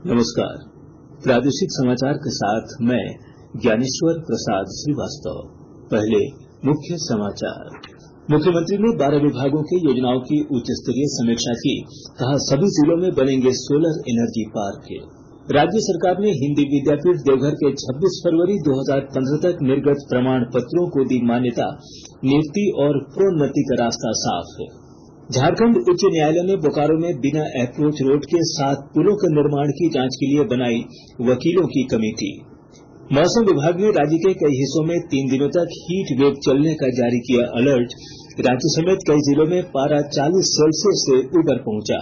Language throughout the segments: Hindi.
नमस्कार। प्रादेशिक समाचार के साथ मैं ज्ञानेश्वर प्रसाद श्रीवास्तव। पहले मुख्य समाचार। मुख्यमंत्री ने 12 विभागों की योजनाओं की उच्च स्तरीय समीक्षा की। कहा, सभी जिलों में बनेंगे सोलर एनर्जी पार्क। राज्य सरकार ने हिंदी विद्यापीठ देवघर के 26 फरवरी 2015 तक निर्गत प्रमाण पत्रों को दी मान्यता। नियुक्ति और प्रोन्नति का रास्ता साफ। झारखंड उच्च न्यायालय ने बोकारो में बिना अप्रोच रोड के 7 पुलों के निर्माण की जांच के लिए बनाई वकीलों की कमेटी। मौसम विभाग ने राज्य के कई हिस्सों में 3 दिनों तक हीट वेव चलने का जारी किया अलर्ट। रांची समेत कई जिलों में पारा 40 सेल्सियस से ऊपर पहुंचा।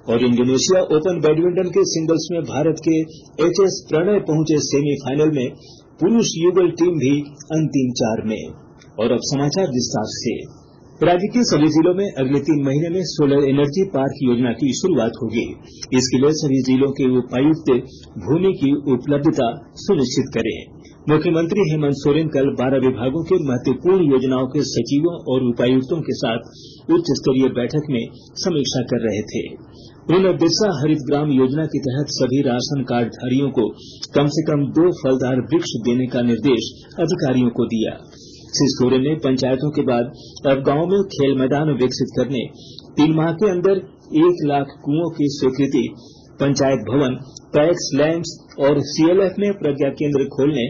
और इंडोनेशिया ओपन बैडमिंटन के सिंगल्स में भारत के एचएस प्रणय पहुंचे सेमीफाइनल में। पुरुष युगल टीम भी अंतिम 4 में। और अब समाचार विस्तार से। राज्य के सभी जिलों में अगले 3 महीने में सोलर एनर्जी पार्क योजना की शुरुआत होगी। इसके लिए सभी जिलों के उपायुक्त भूमि की उपलब्धता सुनिश्चित करें। मुख्यमंत्री हेमंत सोरेन कल 12 विभागों के महत्वपूर्ण योजनाओं के सचिवों और उपायुक्तों के साथ उच्च स्तरीय बैठक में समीक्षा कर रहे थे। उन्होंने बिरसा हरित ग्राम योजना के तहत सभी राशन कार्ड धारियों को कम से कम 2 फलदार वृक्ष देने का निर्देश अधिकारियों को दिया। श्री सोरेन ने पंचायतों के बाद अब गांवों में खेल मैदान विकसित करने, 3 माह के अंदर 1 लाख कुओं की स्वीकृति, पंचायत भवन, पैक्स लैंड्स और सीएलएफ में प्रज्ञा केंद्र खोलने,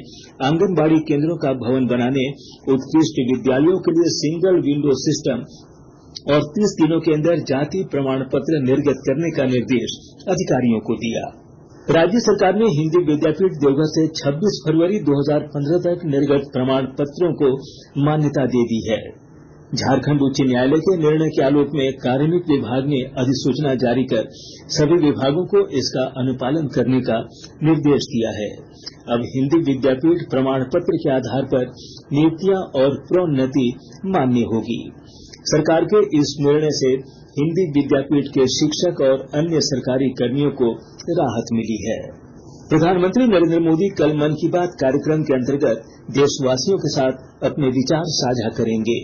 आंगनबाड़ी केंद्रों का भवन बनाने, उत्कृष्ट विद्यालयों के लिए सिंगल विंडो सिस्टम और 30 दिनों के अंदर जाति प्रमाण पत्र निर्गत करने का निर्देश अधिकारियों को दिया। राज्य सरकार ने हिंदी विद्यापीठ देवघर से 26 फरवरी 2015 तक निर्गत प्रमाण पत्रों को मान्यता दे दी है। झारखंड उच्च न्यायालय के निर्णय के आलोक में कार्मिक विभाग ने अधिसूचना जारी कर सभी विभागों को इसका अनुपालन करने का निर्देश दिया है। अब हिंदी विद्यापीठ प्रमाण पत्र के आधार पर नियुक्तियां और प्रोन्नति मान्य होगी। सरकार के इस निर्णय से हिंदी विद्यापीठ के शिक्षक और अन्य सरकारी कर्मियों को राहत मिली है। प्रधानमंत्री नरेंद्र मोदी कल मन की बात कार्यक्रम के अंतर्गत देशवासियों के साथ अपने विचार साझा करेंगे।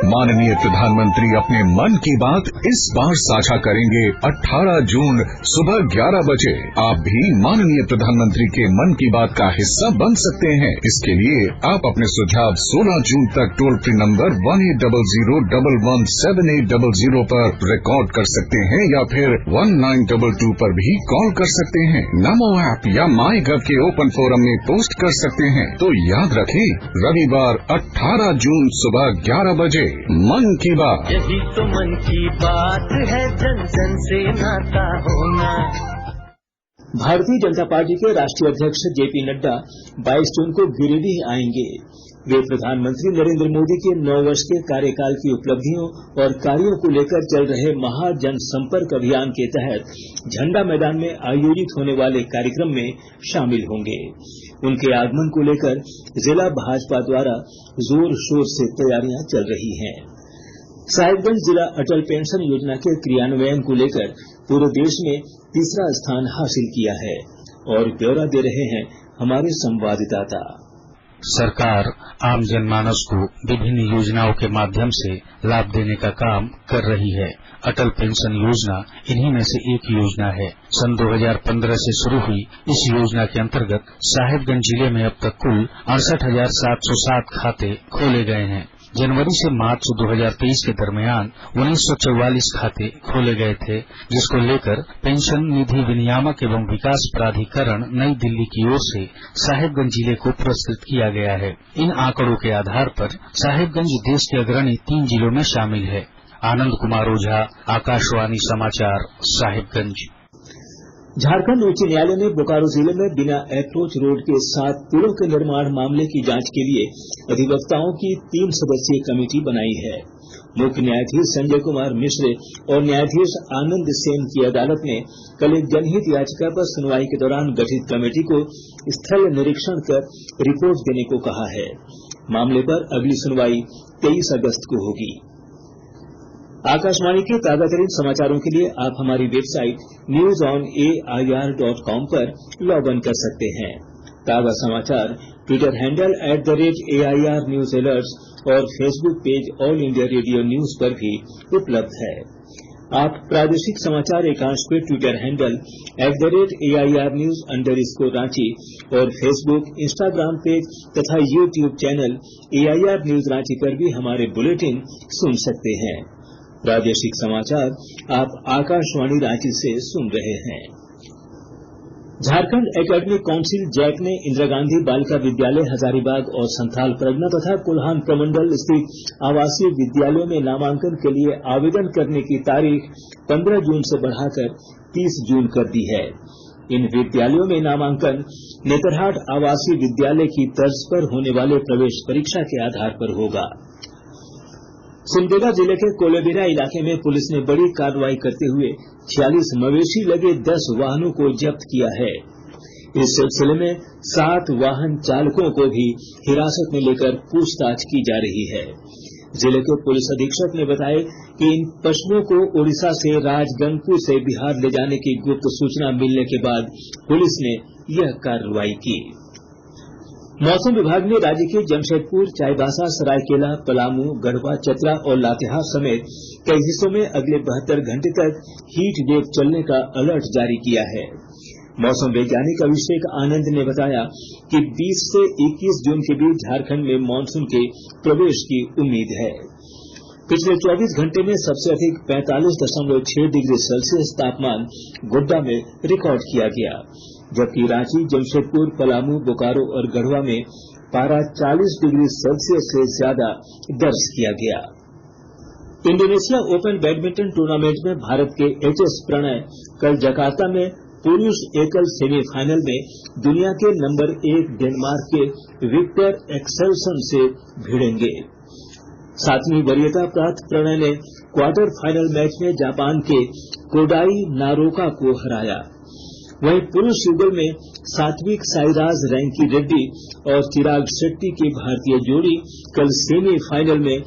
माननीय प्रधानमंत्री अपने मन की बात इस बार साझा करेंगे 18 जून सुबह 11 बजे। आप भी माननीय प्रधानमंत्री के मन की बात का हिस्सा बन सकते हैं। इसके लिए आप अपने सुझाव 16 जून तक टोल फ्री नंबर 1800117800 पर रिकॉर्ड कर सकते हैं या फिर 1922 पर भी कॉल कर सकते हैं। नमो ऐप या माई गव के ओपन फोरम में पोस्ट कर सकते हैं। तो याद रखें, रविवार 18 जून सुबह 11 बजे मन की बात। यही तो मन की बात है, जन जन से नाता होना। भारतीय जनता पार्टी के राष्ट्रीय अध्यक्ष जेपी नड्डा 22 जून को गिरिडीह आएंगे। वे प्रधानमंत्री नरेंद्र मोदी के 9 वर्ष के कार्यकाल की उपलब्धियों और कार्यों को लेकर चल रहे महा जनसंपर्क अभियान के तहत झंडा मैदान में आयोजित होने वाले कार्यक्रम में शामिल होंगे। उनके आगमन को लेकर जिला भाजपा द्वारा जोर शोर से तैयारियां चल रही हैं। साहिबगंज जिला अटल पेंशन योजना के क्रियान्वयन को लेकर पूरे देश में तीसरा स्थान हासिल किया है। और ब्यौरा दे रहे हैं हमारे संवाददाता। सरकार आम जनमानस को विभिन्न योजनाओं के माध्यम से लाभ देने का काम कर रही है। अटल पेंशन योजना इन्हीं में से एक योजना है। सन 2015 से शुरू हुई इस योजना के अंतर्गत साहिबगंज जिले में अब तक कुल 68,707 खाते खोले गए हैं। जनवरी से मार्च 2023 के दरमियान 1944 खाते खोले गए थे, जिसको लेकर पेंशन निधि विनियामक एवं विकास प्राधिकरण नई दिल्ली की ओर से साहिबगंज जिले को पुरस्कृत किया गया है। इन आंकड़ों के आधार पर साहिबगंज देश के अग्रणी 3 जिलों में शामिल है। आनंद कुमार ओझा, आकाशवाणी समाचार, साहिबगंज। झारखंड उच्च न्यायालय ने बोकारो जिले में बिना अप्रोच रोड के 7 पुलों के निर्माण मामले की जांच के लिए अधिवक्ताओं की 3 सदस्यीय कमेटी बनाई है। मुख्य न्यायाधीश संजय कुमार मिश्र और न्यायाधीश आनंद सेन की अदालत ने कल एक जनहित याचिका पर सुनवाई के दौरान गठित कमेटी को स्थल निरीक्षण कर रिपोर्ट देने को कहा है। मामले पर अगली सुनवाई 23 अगस्त को होगी। आकाशवाणी के ताजातरीन समाचारों के लिए आप हमारी वेबसाइट newsonair.com पर लॉग इन कर सकते हैं। ताजा समाचार Twitter handle @AIR News Alerts और Facebook page all India radio news पर भी उपलब्ध है। आप प्रादेशिक समाचार एकांश पे ट्विटर हैंडल @AIRnews_रांची और फेसबुक, इंस्टाग्राम पेज तथा YouTube channel AIR news Ranchi पर भी हमारे बुलेटिन सुन सकते हैं। प्रादेशिक समाचार आप आकाशवाणी रांची से सुन रहे हैं। झारखंड एकेडमिक काउंसिल जैक ने इंदिरा गांधी बालिका विद्यालय हजारीबाग और संथाल परगना तथा कोल्हान प्रमंडल स्थित आवासीय विद्यालयों में नामांकन के लिए आवेदन करने की तारीख 15 जून से बढ़ाकर 30 जून कर दी है। इन विद्यालयों में नामांकन नेतरहाट आवासीय विद्यालय की तर्ज पर होने वाले प्रवेश परीक्षा के आधार पर होगा। सिमडेगा जिले के कोलेबिरा इलाके में पुलिस ने बड़ी कार्रवाई करते हुए 46 मवेशी लगे 10 वाहनों को जब्त किया है। इस सिलसिले में 7 वाहन चालकों को भी हिरासत में लेकर पूछताछ की जा रही है। जिले के पुलिस अधीक्षक ने बताया कि इन पशुओं को ओडिशा से राजगंगपुर से बिहार ले जाने की गुप्त सूचना मिलने के बाद पुलिस ने यह कार्रवाई की। मौसम विभाग ने राज्य के जमशेदपुर, चाईबासा, सरायकेला, पलामू, गढ़वा, चतरा और लातेहार समेत कई हिस्सों में अगले 72 घंटे तक हीट वेव चलने का अलर्ट जारी किया है। मौसम वैज्ञानिक अभिषेक आनंद ने बताया कि 20 से 21 जून के बीच झारखंड में मानसून के प्रवेश की उम्मीद है। पिछले 24 घंटे में सबसे अधिक 45.6 डिग्री सेल्सियस तापमान गोड्डा में रिकॉर्ड किया गया, जबकि रांची, जमशेदपुर, पलामू, बोकारो और गढ़वा में पारा 40 डिग्री सेल्सियस से ज्यादा दर्ज किया गया। इंडोनेशिया ओपन बैडमिंटन टूर्नामेंट में भारत के एचएस प्रणय कल जकार्ता में पुरुष एकल सेमीफाइनल में दुनिया के नंबर 1 डेनमार्क के विक्टर एक्सेल्सन से भिड़ेंगे। 7वीं वरीयता प्राप्त प्रणय ने क्वार्टर फाइनल मैच में जापान के कोडाई नारोका को हराया। वहीं पुरुष युगल में सात्विक साईराज रैंकी रेड्डी और चिराग शेट्टी की भारतीय जोड़ी कल सेमीफाइनल में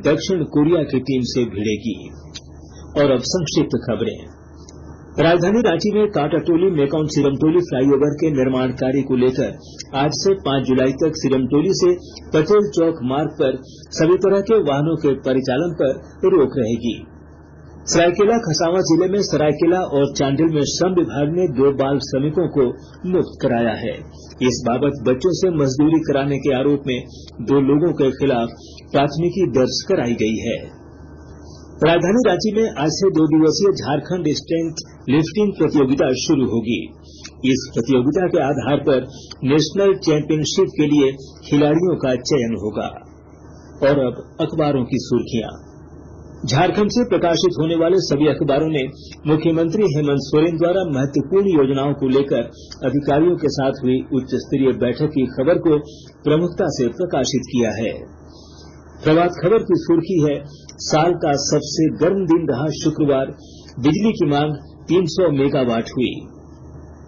दक्षिण कोरिया की टीम से भिड़ेगी। और अब संक्षिप्त खबरें। राजधानी रांची में कांटाटोली मेकॉन सिरमटोली फ्लाईओवर के निर्माण कार्य को लेकर आज से 5 जुलाई तक सिरमटोली से पटेल चौक मार्ग पर सभी तरह के वाहनों के परिचालन पर रोक रहेगी। सरायकेला खरसावां जिले में सरायकेला और चांडिल में श्रम विभाग ने 2 बाल श्रमिकों को मुक्त कराया है। इस बाबत बच्चों से मजदूरी कराने के आरोप में 2 लोगों के खिलाफ प्राथमिकी दर्ज कराई गई है। राजधानी रांची में आज से 2 दिवसीय झारखंड स्ट्रेंथ लिफ्टिंग प्रतियोगिता शुरू होगी। इस प्रतियोगिता के आधार पर नेशनल चैंपियनशिप के लिए खिलाड़ियों का चयन होगा। और अब अखबारों की सुर्खियां। झारखंड से प्रकाशित होने वाले सभी अखबारों ने मुख्यमंत्री हेमंत सोरेन द्वारा महत्वपूर्ण योजनाओं को लेकर अधिकारियों के साथ हुई उच्च स्तरीय बैठक की खबर को प्रमुखता से प्रकाशित किया है। प्रभात खबर की सुर्खी है, साल का सबसे गर्म दिन रहा शुक्रवार, बिजली की मांग 300 मेगावाट हुई।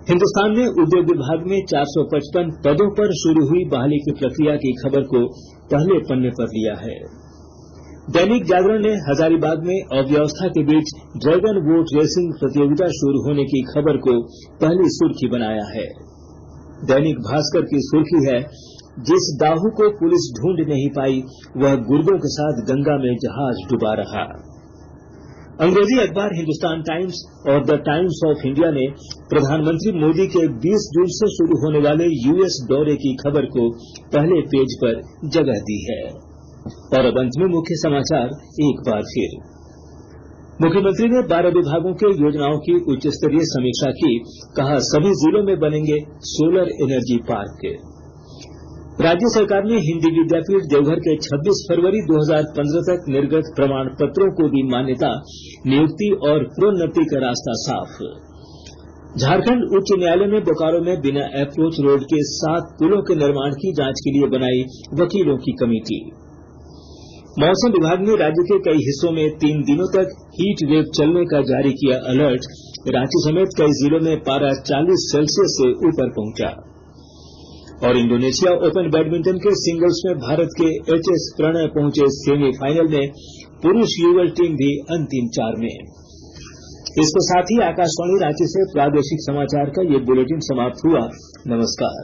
हिन्दुस्तान ने उद्योग विभाग में 455 पदों पर शुरू हुई बहाली की प्रक्रिया की खबर को पहले पन्ने पर लिया है। दैनिक जागरण ने हजारीबाग में अव्यवस्था के बीच ड्रैगन बोट रेसिंग प्रतियोगिता शुरू होने की खबर को पहली सुर्खी बनाया है। दैनिक भास्कर की सुर्खी है, जिस दाहू को पुलिस ढूंढ नहीं पाई वह गुर्दों के साथ गंगा में जहाज डुबा रहा। अंग्रेजी अखबार हिंदुस्तान टाइम्स और द टाइम्स ऑफ इंडिया ने प्रधानमंत्री मोदी के 20 जून से शुरू होने वाले यूएस दौरे की खबर को पहले पेज पर जगह दी है। और अब अंत में मुख्य समाचार एक बार फिर। मुख्यमंत्री ने 12 विभागों के योजनाओं की उच्च स्तरीय समीक्षा की, कहा सभी जिलों में बनेंगे सोलर एनर्जी पार्क। राज्य सरकार ने हिंदी विद्यापीठ देवघर के 26 फरवरी 2015 तक निर्गत प्रमाण पत्रों को दी मान्यता, नियुक्ति और प्रोन्नति का रास्ता साफ। झारखंड उच्च न्यायालय ने बोकारो में बिना अप्रोच रोड के 7 पुलों के निर्माण की जांच के लिए बनाई वकीलों की कमेटी। मौसम विभाग ने राज्य के कई हिस्सों में 3 दिनों तक हीट वेव चलने का जारी किया अलर्ट। रांची समेत कई जिलों में पारा 40 सेल्सियस से ऊपर पहुंचा। और इंडोनेशिया ओपन बैडमिंटन के सिंगल्स में भारत के एचएस प्रणय पहुंचे सेमीफाइनल में, पुरुष युगल टीम भी अंतिम 4 में। इसके साथ ही आकाशवाणी रांची से प्रादेशिक समाचार का ये बुलेटिन समाप्त हुआ। नमस्कार।